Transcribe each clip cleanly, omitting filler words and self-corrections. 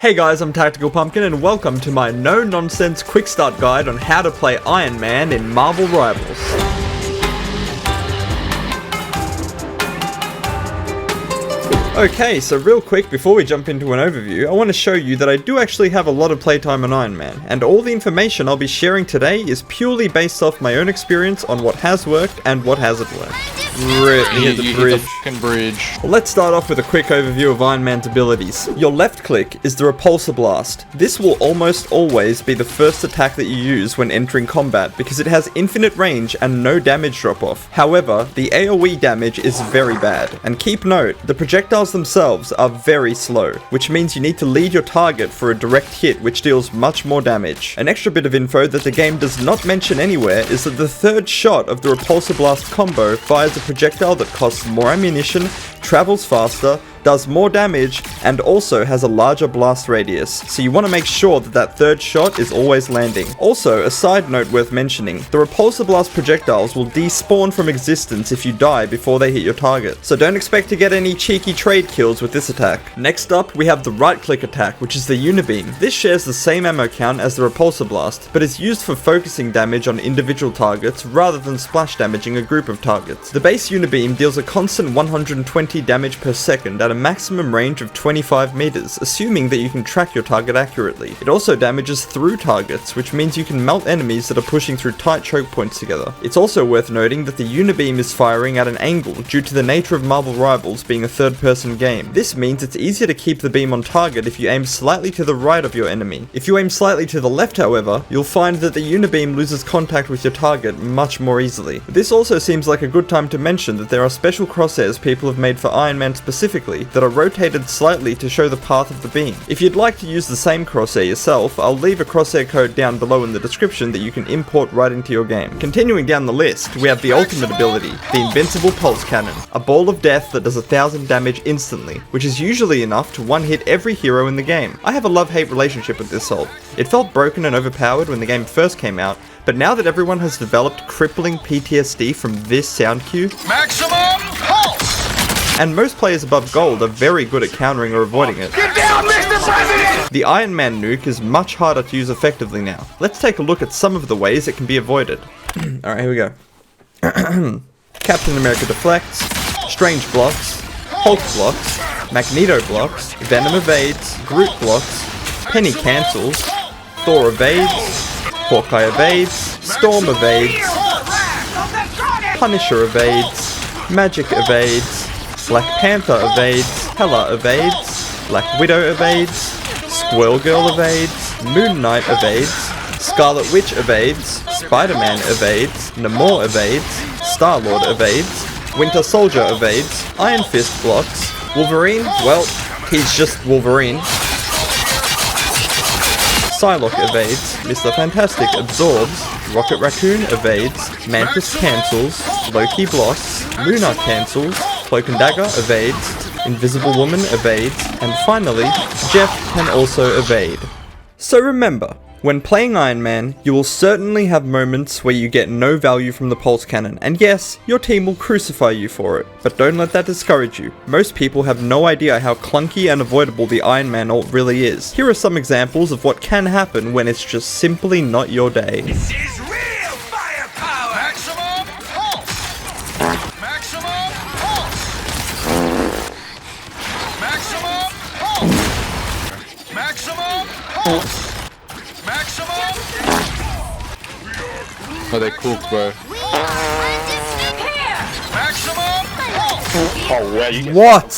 Hey guys, I'm Tactical Pumpkin and welcome to my no-nonsense quick start guide on how to play Iron Man in Marvel Rivals. Okay, so real quick before we jump into an overview, I want to show you that I do actually have a lot of playtime on Iron Man, and all the information I'll be sharing today is purely based off my own experience on what has worked and what hasn't worked. Hit the bridge. Well, let's start off with a quick overview of Iron Man's abilities. Your left click is the Repulsor Blast. This will almost always be the first attack that you use when entering combat because it has infinite range and no damage drop off. However, the AoE damage is very bad, and keep note, the projectiles themselves are very slow, which means you need to lead your target for a direct hit which deals much more damage. An extra bit of info that the game does not mention anywhere is that the third shot of the Repulsor Blast combo fires a projectile that costs more ammunition, travels faster, does more damage, and also has a larger blast radius, so you want to make sure that that third shot is always landing. Also, a side note worth mentioning, the Repulsor Blast projectiles will despawn from existence if you die before they hit your target, so don't expect to get any cheeky trade kills with this attack. Next up, we have the right click attack, which is the Unibeam. This shares the same ammo count as the Repulsor Blast, but is used for focusing damage on individual targets rather than splash damaging a group of targets. The base Unibeam deals a constant 120 damage per second at a maximum range of 25 meters, assuming that you can track your target accurately. It also damages through targets, which means you can melt enemies that are pushing through tight choke points together. It's also worth noting that the Unibeam is firing at an angle due to the nature of Marvel Rivals being a third-person game. This means it's easier to keep the beam on target if you aim slightly to the right of your enemy. If you aim slightly to the left, however, you'll find that the Unibeam loses contact with your target much more easily. This also seems like a good time to mention that there are special crosshairs people have made for Iron Man specifically that are rotated slightly to show the path of the beam. If you'd like to use the same crosshair yourself, I'll leave a crosshair code down below in the description that you can import right into your game. Continuing down the list, we have the ultimate ability, the Invincible Pulse Cannon, a ball of death that does 1000 damage instantly, which is usually enough to one-hit every hero in the game. I have a love-hate relationship with this ult. It felt broken and overpowered when the game first came out, but now that everyone has developed crippling PTSD from this sound cue, Maximum Pulse! And most players above gold are very good at countering or avoiding it. Get down, Mr. President! The Iron Man nuke is much harder to use effectively now. Let's take a look at some of the ways it can be avoided. Alright, here we go. Captain America deflects, Strange blocks, Hulk blocks, Magneto blocks, Venom evades, Groot blocks, Penny cancels, Thor evades, Hawkeye evades, Storm evades, Punisher evades, Magic evades, Black Panther evades, Hela evades, Black Widow evades, Squirrel Girl evades, Moon Knight evades, Scarlet Witch evades, Spider-Man evades, Namor evades, Star-Lord evades, Winter Soldier evades, Iron Fist blocks, Wolverine, well, he's just Wolverine, Psylocke evades, Mr. Fantastic absorbs, Rocket Raccoon evades, Mantis cancels, Loki blocks, Luna cancels, Cloak and Dagger evades, Invisible Woman evades, and finally, Jeff can also evade. So remember, when playing Iron Man, you will certainly have moments where you get no value from the pulse cannon, and yes, your team will crucify you for it, but don't let that discourage you. Most people have no idea how clunky and avoidable the Iron Man ult really is. Here are some examples of what can happen when it's just simply not your day. This is real firepower! Maximum pulse! Maximum pulse! Maximum pulse! Maximum pulse! Oh, they cook, bro. Maximum pulse! Oh, What?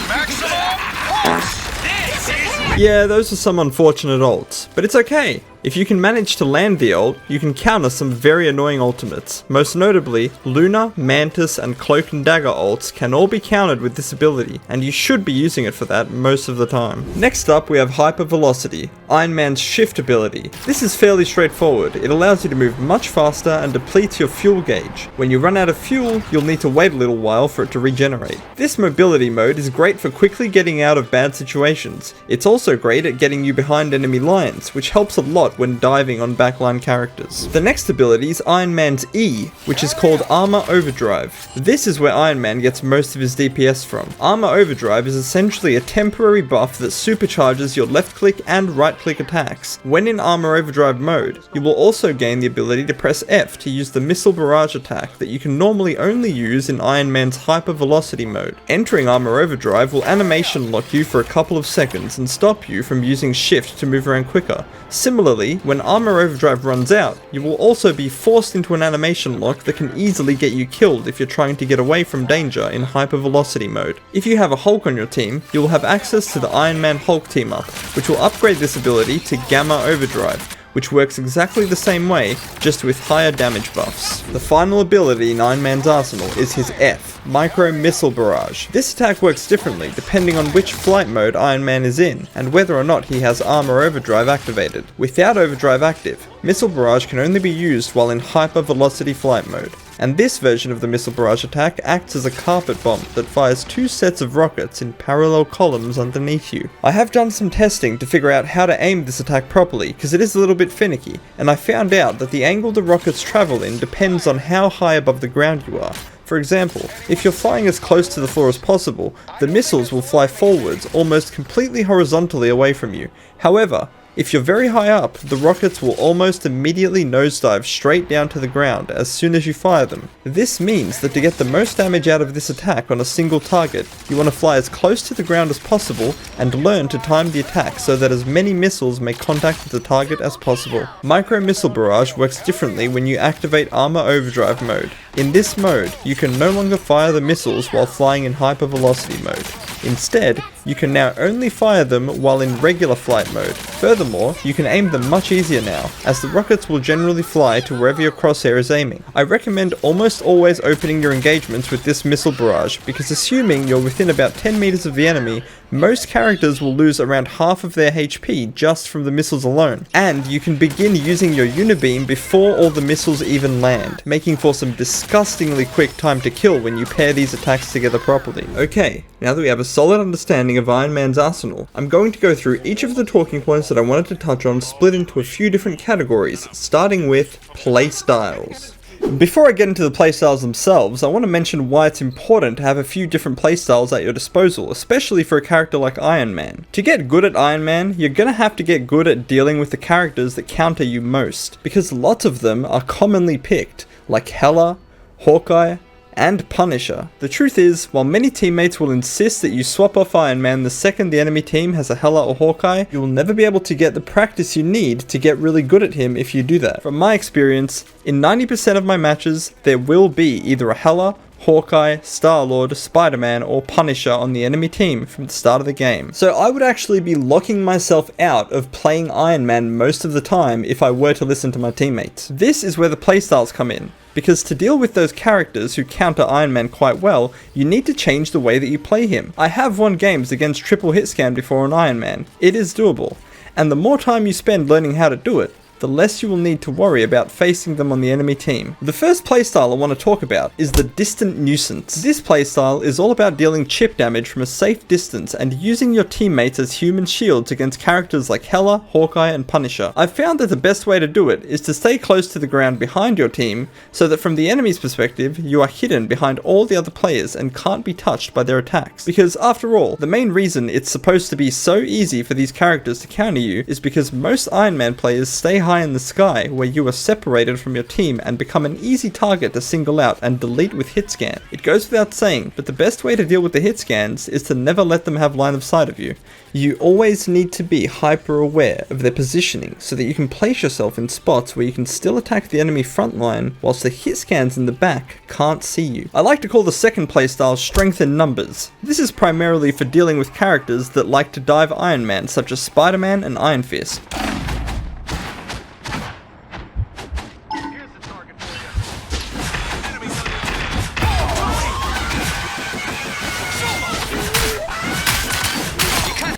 Maximum pulse! This is Yeah, those are some unfortunate ults, but it's okay. If you can manage to land the ult, you can counter some very annoying ultimates. Most notably, Luna, Mantis, and Cloak and Dagger ults can all be countered with this ability, and you should be using it for that most of the time. Next up, we have Hyper Velocity, Iron Man's shift ability. This is fairly straightforward. It allows you to move much faster and depletes your fuel gauge. When you run out of fuel, you'll need to wait a little while for it to regenerate. This mobility mode is great for quickly getting out of bad situations. It's also great at getting you behind enemy lines, which helps a lot up when diving on backline characters. The next ability is Iron Man's E, which is called Armor Overdrive. This is where Iron Man gets most of his DPS from. Armor Overdrive is essentially a temporary buff that supercharges your left click and right click attacks. When in Armor Overdrive mode, you will also gain the ability to press F to use the missile barrage attack that you can normally only use in Iron Man's hyper velocity mode. Entering Armor Overdrive will animation lock you for a couple of seconds and stop you from using shift to move around quicker. Similarly, when Armor Overdrive runs out, you will also be forced into an animation lock that can easily get you killed if you're trying to get away from danger in hyper velocity mode. If you have a Hulk on your team, you will have access to the Iron Man Hulk team up, which will upgrade this ability to Gamma Overdrive, which works exactly the same way, just with higher damage buffs. The final ability in Iron Man's arsenal is his F, Micro Missile Barrage. This attack works differently depending on which flight mode Iron Man is in, and whether or not he has Armor Overdrive activated. Without Overdrive active, Missile Barrage can only be used while in Hyper Velocity flight mode. And this version of the Missile Barrage attack acts as a carpet bomb that fires 2 sets of rockets in parallel columns underneath you. I have done some testing to figure out how to aim this attack properly, because it is a little bit finicky, and I found out that the angle the rockets travel in depends on how high above the ground you are. For example, if you're flying as close to the floor as possible, the missiles will fly forwards almost completely horizontally away from you. However, if you're very high up, the rockets will almost immediately nosedive straight down to the ground as soon as you fire them. This means that to get the most damage out of this attack on a single target, you want to fly as close to the ground as possible and learn to time the attack so that as many missiles make contact with the target as possible. Micro Missile Barrage works differently when you activate Armor Overdrive mode. In this mode, you can no longer fire the missiles while flying in hyper velocity mode. Instead, you can now only fire them while in regular flight mode. Furthermore, you can aim them much easier now, as the rockets will generally fly to wherever your crosshair is aiming. I recommend almost always opening your engagements with this missile barrage, because assuming you're within about 10 meters of the enemy, most characters will lose around half of their HP just from the missiles alone. And you can begin using your unibeam before all the missiles even land, making for some disgustingly quick time to kill when you pair these attacks together properly. Okay, now that we have a solid understanding of Iron Man's arsenal, I'm going to go through each of the talking points that I wanted to touch on, split into a few different categories, starting with playstyles. Before I get into the playstyles themselves, I want to mention why it's important to have a few different playstyles at your disposal, especially for a character like Iron Man. To get good at Iron Man, you're gonna have to get good at dealing with the characters that counter you most, because lots of them are commonly picked, like Hela, Hawkeye, and Punisher. The truth is, while many teammates will insist that you swap off Iron Man the second the enemy team has a Hela or Hawkeye, you will never be able to get the practice you need to get really good at him if you do that. From my experience, in 90% of my matches, there will be either a Hela, Hawkeye, Star-Lord, Spider-Man, or Punisher on the enemy team from the start of the game. So I would actually be locking myself out of playing Iron Man most of the time if I were to listen to my teammates. This is where the playstyles come in, because to deal with those characters who counter Iron Man quite well, you need to change the way that you play him. I have won games against triple hit scan before on Iron Man. It is doable, and the more time you spend learning how to do it, the less you will need to worry about facing them on the enemy team. The first playstyle I want to talk about is the Distant Nuisance. This playstyle is all about dealing chip damage from a safe distance and using your teammates as human shields against characters like Hela, Hawkeye, and Punisher. I've found that the best way to do it is to stay close to the ground behind your team, so that from the enemy's perspective, you are hidden behind all the other players and can't be touched by their attacks. Because after all, the main reason it's supposed to be so easy for these characters to counter you is because most Iron Man players stay high in the sky, where you are separated from your team and become an easy target to single out and delete with hit scan. It goes without saying, but the best way to deal with the hit scans is to never let them have line of sight of you. You always need to be hyper aware of their positioning so that you can place yourself in spots where you can still attack the enemy front line whilst the hit scans in the back can't see you. I like to call the second playstyle Strength in Numbers. This is primarily for dealing with characters that like to dive Iron Man, such as Spider-Man and Iron Fist.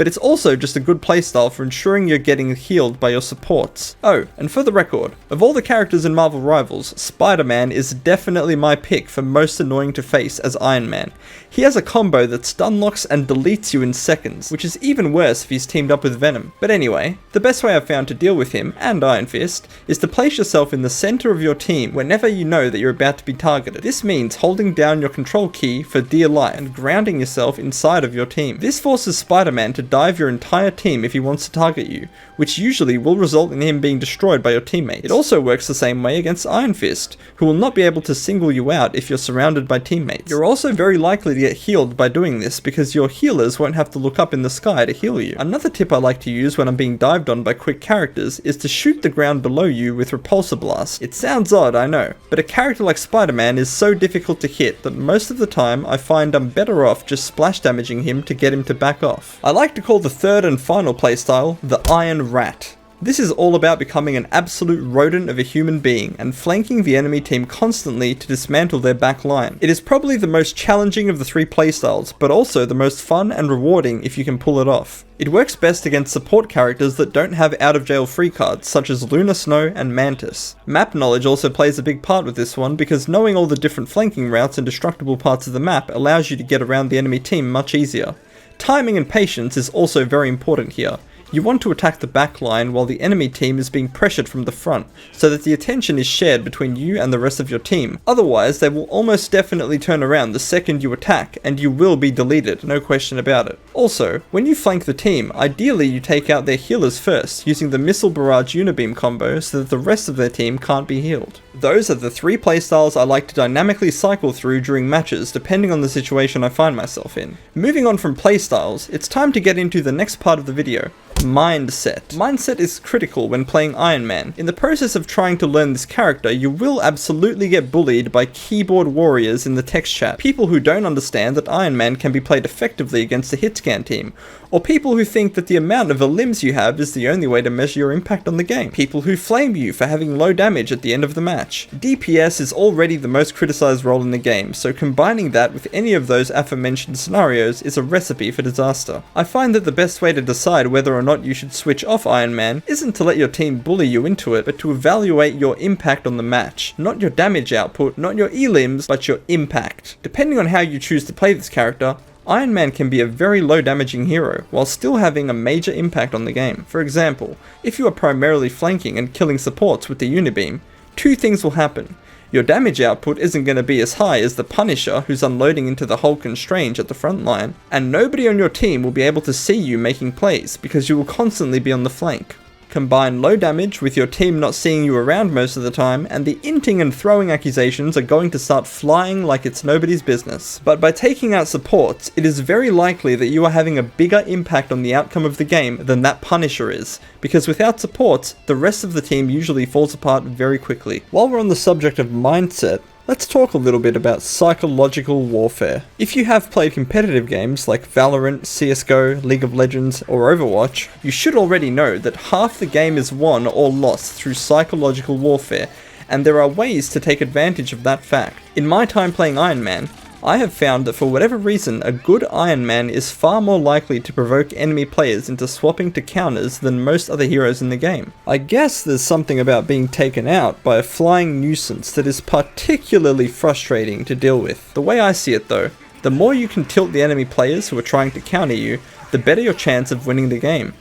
but it's also just a good playstyle for ensuring you're getting healed by your supports. Oh, and for the record, of all the characters in Marvel Rivals, Spider-Man is definitely my pick for most annoying to face as Iron Man. He has a combo that stun locks and deletes you in seconds, which is even worse if he's teamed up with Venom. But anyway, the best way I've found to deal with him, and Iron Fist, is to place yourself in the center of your team whenever you know that you're about to be targeted. This means holding down your control key for dear life and grounding yourself inside of your team. This forces Spider-Man to dive your entire team if he wants to target you, which usually will result in him being destroyed by your teammates. It also works the same way against Iron Fist, who will not be able to single you out if you're surrounded by teammates. You're also very likely to get healed by doing this because your healers won't have to look up in the sky to heal you. Another tip I like to use when I'm being dived on by quick characters is to shoot the ground below you with repulsor blast. It sounds odd, I know, but a character like Spider-Man is so difficult to hit that most of the time I find I'm better off just splash damaging him to get him to back off. I like to call the third and final playstyle the Iron Rat. This is all about becoming an absolute rodent of a human being and flanking the enemy team constantly to dismantle their back line. It is probably the most challenging of the three playstyles, but also the most fun and rewarding if you can pull it off. It works best against support characters that don't have out of jail free cards, such as Luna Snow and Mantis. Map knowledge also plays a big part with this one because knowing all the different flanking routes and destructible parts of the map allows you to get around the enemy team much easier. Timing and patience is also very important here. You want to attack the back line while the enemy team is being pressured from the front, so that the attention is shared between you and the rest of your team. Otherwise, they will almost definitely turn around the second you attack, and you will be deleted, no question about it. Also, when you flank the team, ideally you take out their healers first, using the Missile Barrage Unibeam combo so that the rest of their team can't be healed. Those are the three playstyles I like to dynamically cycle through during matches, depending on the situation I find myself in. Moving on from playstyles, it's time to get into the next part of the video. Mindset. Mindset is critical when playing Iron Man. In the process of trying to learn this character, you will absolutely get bullied by keyboard warriors in the text chat, people who don't understand that Iron Man can be played effectively against a hitscan team, or people who think that the amount of limbs you have is the only way to measure your impact on the game, people who flame you for having low damage at the end of the match. DPS is already the most criticized role in the game, so combining that with any of those aforementioned scenarios is a recipe for disaster. I find that the best way to decide whether or not you should switch off Iron Man isn't to let your team bully you into it, but to evaluate your impact on the match. Not your damage output, not your elims, but your impact. Depending on how you choose to play this character, Iron Man can be a very low damaging hero, while still having a major impact on the game. For example, if you are primarily flanking and killing supports with the Unibeam, two things will happen. Your damage output isn't going to be as high as the Punisher who's unloading into the Hulk and Strange at the front line, and nobody on your team will be able to see you making plays because you will constantly be on the flank. Combine low damage with your team not seeing you around most of the time, and the inting and throwing accusations are going to start flying like it's nobody's business. But by taking out supports, it is very likely that you are having a bigger impact on the outcome of the game than that Punisher is, because without supports, the rest of the team usually falls apart very quickly. While we're on the subject of mindset, let's talk a little bit about psychological warfare. If you have played competitive games like Valorant, CSGO, League of Legends, or Overwatch, you should already know that half the game is won or lost through psychological warfare, and there are ways to take advantage of that fact. In my time playing Iron Man, I have found that for whatever reason, a good Iron Man is far more likely to provoke enemy players into swapping to counters than most other heroes in the game. I guess there's something about being taken out by a flying nuisance that is particularly frustrating to deal with. The way I see it though, the more you can tilt the enemy players who are trying to counter you, the better your chance of winning the game.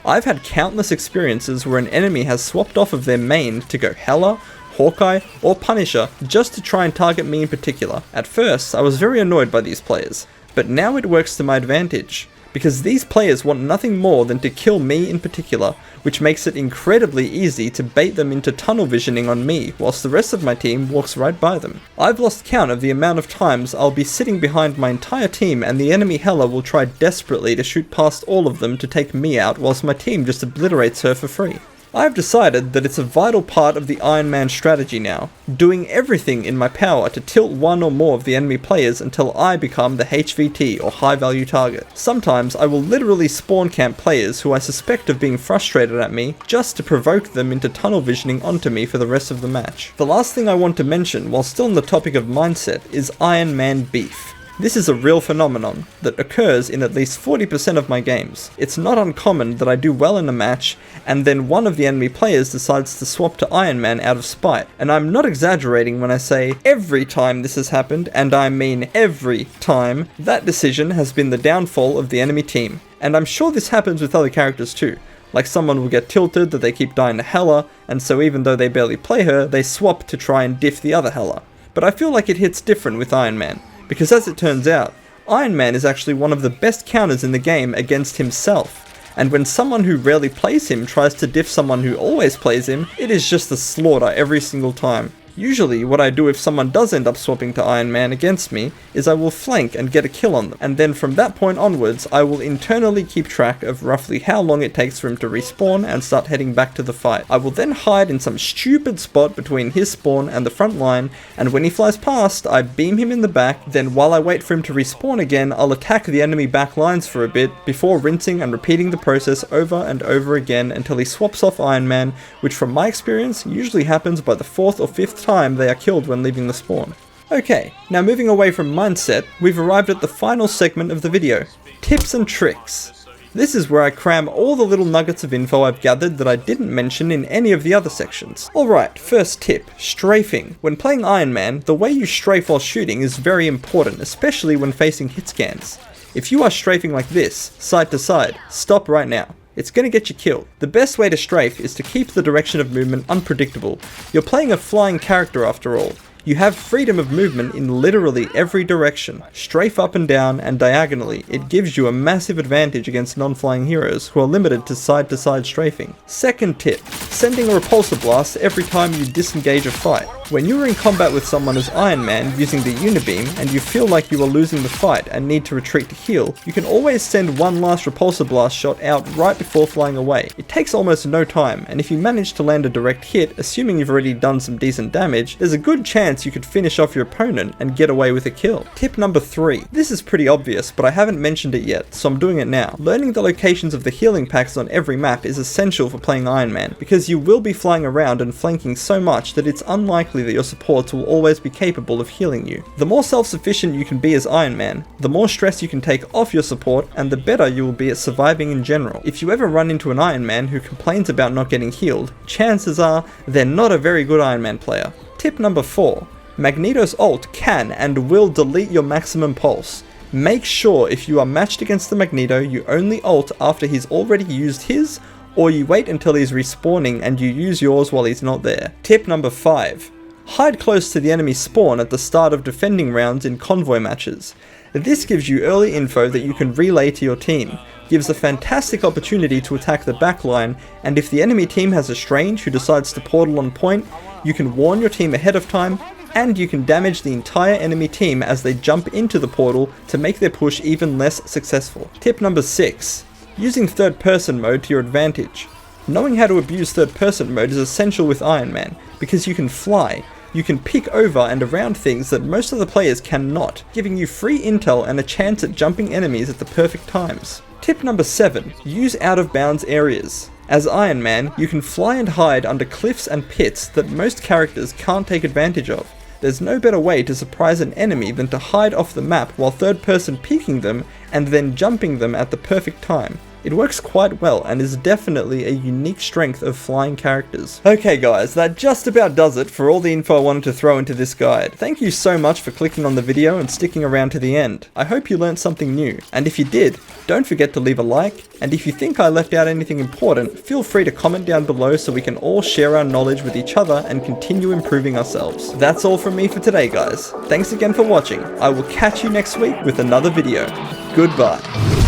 I've had countless experiences where an enemy has swapped off of their main to go Hela, Hawkeye, or Punisher just to try and target me in particular. At first, I was very annoyed by these players, but now it works to my advantage, because these players want nothing more than to kill me in particular, which makes it incredibly easy to bait them into tunnel visioning on me, whilst the rest of my team walks right by them. I've lost count of the amount of times I'll be sitting behind my entire team and the enemy Hela will try desperately to shoot past all of them to take me out, whilst my team just obliterates her for free. I've decided that it's a vital part of the Iron Man strategy now, doing everything in my power to tilt one or more of the enemy players until I become the HVT or high value target. Sometimes I will literally spawn camp players who I suspect of being frustrated at me just to provoke them into tunnel visioning onto me for the rest of the match. The last thing I want to mention while still on the topic of mindset is Iron Man beef. This is a real phenomenon that occurs in at least 40% of my games. It's not uncommon that I do well in a match, and then one of the enemy players decides to swap to Iron Man out of spite. And I'm not exaggerating when I say every time this has happened, and I mean every time, that decision has been the downfall of the enemy team. And I'm sure this happens with other characters too. Like someone will get tilted that they keep dying to Hela, and so even though they barely play her, they swap to try and diff the other Hela. But I feel like it hits different with Iron Man, because as it turns out, Iron Man is actually one of the best counters in the game against himself. And when someone who rarely plays him tries to diff someone who always plays him, it is just a slaughter every single time. Usually, what I do if someone does end up swapping to Iron Man against me, is I will flank and get a kill on them, and then from that point onwards, I will internally keep track of roughly how long it takes for him to respawn and start heading back to the fight. I will then hide in some stupid spot between his spawn and the front line, and when he flies past, I beam him in the back, then while I wait for him to respawn again, I'll attack the enemy back lines for a bit, before rinsing and repeating the process over and over again until he swaps off Iron Man, which from my experience usually happens by the 4th or 5th time they are killed when leaving the spawn. Okay, now moving away from mindset, we've arrived at the final segment of the video, tips and tricks. This is where I cram all the little nuggets of info I've gathered that I didn't mention in any of the other sections. Alright, first tip, strafing. When playing Iron Man, the way you strafe while shooting is very important, especially when facing hit scans. If you are strafing like this, side to side, stop right now. It's gonna get you killed. The best way to strafe is to keep the direction of movement unpredictable. You're playing a flying character after all. You have freedom of movement in literally every direction. Strafe up and down and diagonally. It gives you a massive advantage against non-flying heroes who are limited to side strafing. Second tip, sending a repulsor blast every time you disengage a fight. When you are in combat with someone as Iron Man using the unibeam and you feel like you are losing the fight and need to retreat to heal, you can always send one last repulsor blast shot out right before flying away. It takes almost no time, and if you manage to land a direct hit, assuming you've already done some decent damage, there's a good chance you could finish off your opponent and get away with a kill. Tip number 3. This is pretty obvious, but I haven't mentioned it yet, so I'm doing it now. Learning the locations of the healing packs on every map is essential for playing Iron Man, because you will be flying around and flanking so much that it's unlikely that your supports will always be capable of healing you. The more self-sufficient you can be as Iron Man, the more stress you can take off your support, and the better you will be at surviving in general. If you ever run into an Iron Man who complains about not getting healed, chances are they're not a very good Iron Man player. Tip number 4. Magneto's ult can and will delete your maximum pulse. Make sure if you are matched against the Magneto, you only ult after he's already used his, or you wait until he's respawning and you use yours while he's not there. Tip number 5. Hide close to the enemy spawn at the start of defending rounds in convoy matches. This gives you early info that you can relay to your team, gives a fantastic opportunity to attack the backline, and if the enemy team has a Strange who decides to portal on point, you can warn your team ahead of time, and you can damage the entire enemy team as they jump into the portal to make their push even less successful. Tip number 6. Using third person mode to your advantage. Knowing how to abuse third person mode is essential with Iron Man, because you can fly. You can peek over and around things that most other players cannot, giving you free intel and a chance at jumping enemies at the perfect times. Tip number 7. Use out of bounds areas. As Iron Man, you can fly and hide under cliffs and pits that most characters can't take advantage of. There's no better way to surprise an enemy than to hide off the map while third person peeking them and then jumping them at the perfect time. It works quite well and is definitely a unique strength of flying characters. Okay guys, that just about does it for all the info I wanted to throw into this guide. Thank you so much for clicking on the video and sticking around to the end. I hope you learned something new, and if you did, don't forget to leave a like, and if you think I left out anything important, feel free to comment down below so we can all share our knowledge with each other and continue improving ourselves. That's all from me for today guys. Thanks again for watching. I will catch you next week with another video. Goodbye.